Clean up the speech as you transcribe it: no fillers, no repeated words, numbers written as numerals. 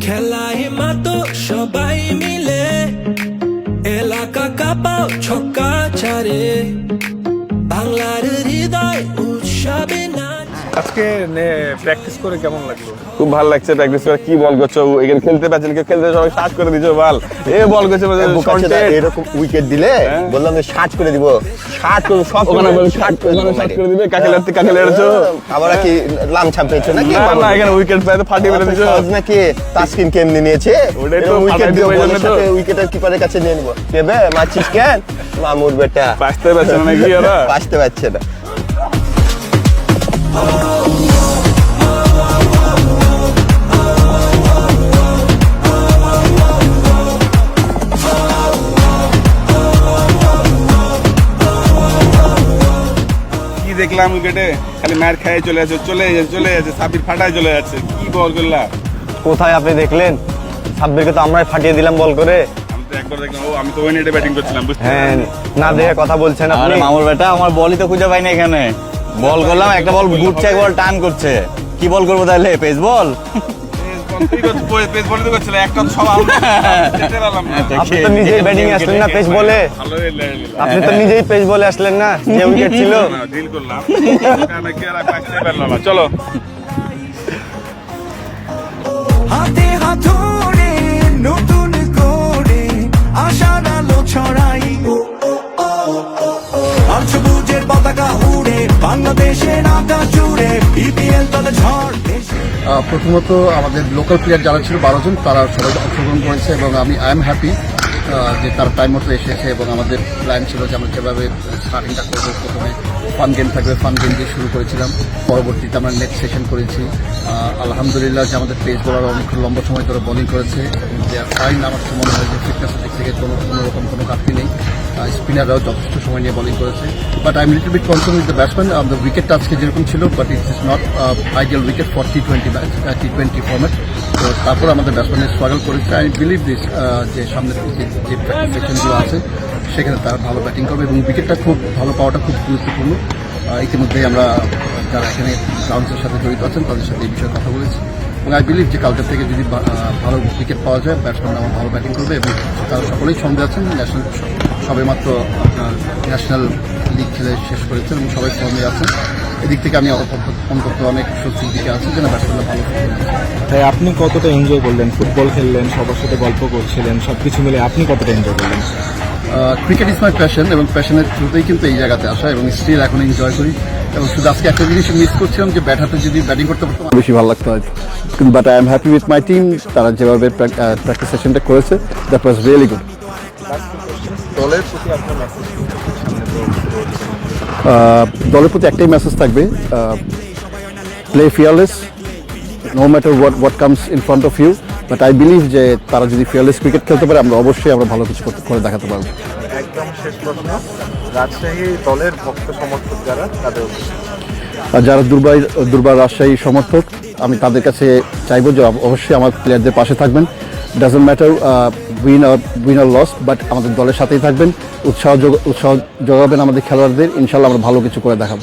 খেলায় মাতো সবাই মিলে এলাকা কাঁপাও ছক্কা চারে বাংলার হৃদয় উৎসবে নাচ। আজকে প্র্যাকটিস করে কেমন লাগলো? খুব ভালো লাগছে প্র্যাকটিস করে। কি বল করছো, এখানে খেলতে পারছেন, কেউ খেলতে সবাই সার্চ করে দিছো বল। বল করছে এরকম উইকেট দিলে বললাম যে শার্ট করে দিব, শার্ট করে সব ওখানে শার্ট করে দিবে। কাকে লেড়েছো? আবার কি লামছাম পেয়েছো নাকি? না, এখানে উইকেট পাইতে ফাটিয়ে ফেলে দিছো নাকি? তাসকিন কেমনে নিয়েছে? ওটাই তো উইকেট দিয়ে বলের সাথে উইকেটের কিপারের কাছে নিয়ে নিব। কেবে মাছিস কেন মামুর বেটা? বাঁচতে পারছে না নাকি ওরা? বাঁচতে পারছে না। দেখলাম উইকেটে খালি মার খায় চলে যাচ্ছে সাবির ফাটায় চলে যাচ্ছে। কি বল করলা? কোথায় আপনি দেখলেন? সাব্বিরকে তো আমরাই ফাটিয়ে দিলাম বল করে। আমি তো একবার দেখলাম, আমি তো ওই নেটে ব্যাটিং করছিলাম, বুঝতে হ্যাঁ, না দেখে কথা বলছেন আপনি। মামুর বেটা, আমার বলই তো খুঁজে পাইনি এখানে। বল করলাম, একটা বল ঘুরছে, এক বল টার্ন করছে। কি বল করবো তাহলে? পেস বল? আপনি তো নিজেই ব্যাটিং আসলেন না পেস বলে? আপনি তো নিজেই পেস বলে আসলেন না, যে উইকেট ছিল। চলো হাতে হাত ধরে নতুন করে আশার আলো ছড়াই, আর সবুজের পতাকা উড়ে বাংলাদেশের আকাশ জুড়ে বিপিএল দলে ঝড়। প্রথমত আমাদের লোকাল প্লেয়ার যারা ছিল 12 জন, তারা সবাই অংশগ্রহণ করেছে এবং আই এম হ্যাপি যে তারা টাইম মতো এসেছে। এবং আমাদের প্ল্যান ছিল যে আমরা যেভাবে স্টার্টিংটা করবো, প্রথমে ফান গেম থাকবে, ফান গেম দিয়ে শুরু করেছিলাম। পরবর্তীতে আমরা নেক্সট সেশন করেছি। আলহামদুলিল্লাহ যে আমাদের পেস বোলার অনেক লম্বা সময় ধরে বোলিং করেছে এবং যে ফাইন আমার কাছে মনে হয় যে ফিটনেসের দিক থেকে কোনোরকম কোনো ঘাটতি নেই। স্পিনাররাও যথেষ্ট সময় নিয়ে বোলিং করেছে। But I am little bit concern with the batsman. আমাদের উইকেটটা আজকে যেরকম ছিল, but it is not ideal wicket for T20 match, T20 format. তো তারপর আমাদের ব্যাটসম্যানের স্ট্রাগল করেছে। আই বিলিভ দিস যে সামনের যে সেকশনগুলো আছে সেখানে তারা ভালো ব্যাটিং করবে এবং উইকেটটা খুব ভালো পাওয়াটা খুব গুরুত্বপূর্ণ। ইতিমধ্যেই আমরা যারা এখানে গ্রাউন্ডসের সাথে জড়িত আছেন তাদের সাথে এই বিষয়ে কথা বলেছি এবং আই বিলিভ যে কালকের থেকে যদি ভালো উইকেট পাওয়া যায়, ব্যাটসম্যান আমার ভালো ব্যাটিং করবে এবং তারা সকলেই ছন্দে আছেন। সবেমাত্র আপনার ন্যাশনাল লিগ খেলে শেষ করেছেন এবং সবাই ফর্মে আছেন। এদিক থেকে আমি অন্তত অনেক স্বস্তির দিকে আছি যেন ব্যাটসম্যানরা ভালো করবেন। তাই আপনি কতটা এনজয় করলেন? ফুটবল খেললেন, সবার সাথে গল্প করছিলেন, সবকিছু মিলে আপনি কতটা এনজয় করলেন? ক্রিকেট ইজ মাই প্যাশন এবং প্যাশনের থ্রুতেই কিন্তু এই জায়গাতে আসা এবং স্টিল এখন এনজয় করি। এবং শুধু আজকে একটা জিনিস মিস করছিলাম যে ব্যাট হাতে যদি ব্যাটিং করতে পারতাম বেশি ভালো লাগতো হয়তো। But I am happy with my team. তারা যেভাবে প্র্যাকটিস সেশনটা করেছে, দ্যাট ওয়াজ রিয়েলি গুড। দলের প্রতি একটাই মেসেজ থাকবে, play fearless no matter what comes in front of you. But I believe যে তারা যদি ফিয়ারলেস ক্রিকেট খেলতে পারে, আমরা অবশ্যই ভালো কিছু করে দেখাতে পারবো। একদম শেষ প্রশ্ন, রাজশাহী দলের ভক্ত সমর্থক যারা দুর্বার রাজশাহী সমর্থক, আমি তাদের কাছে চাইবো যে অবশ্যই আমার প্লেয়ারদের পাশে থাকবেন। Doesn't matter win or loss, but আমাদের দলের সাথেই থাকবেন, উৎসাহ যোগাবেন আমাদের খেলোয়াড়দের। ইনশাল্লাহ আমরা ভালো কিছু করে দেখাবো।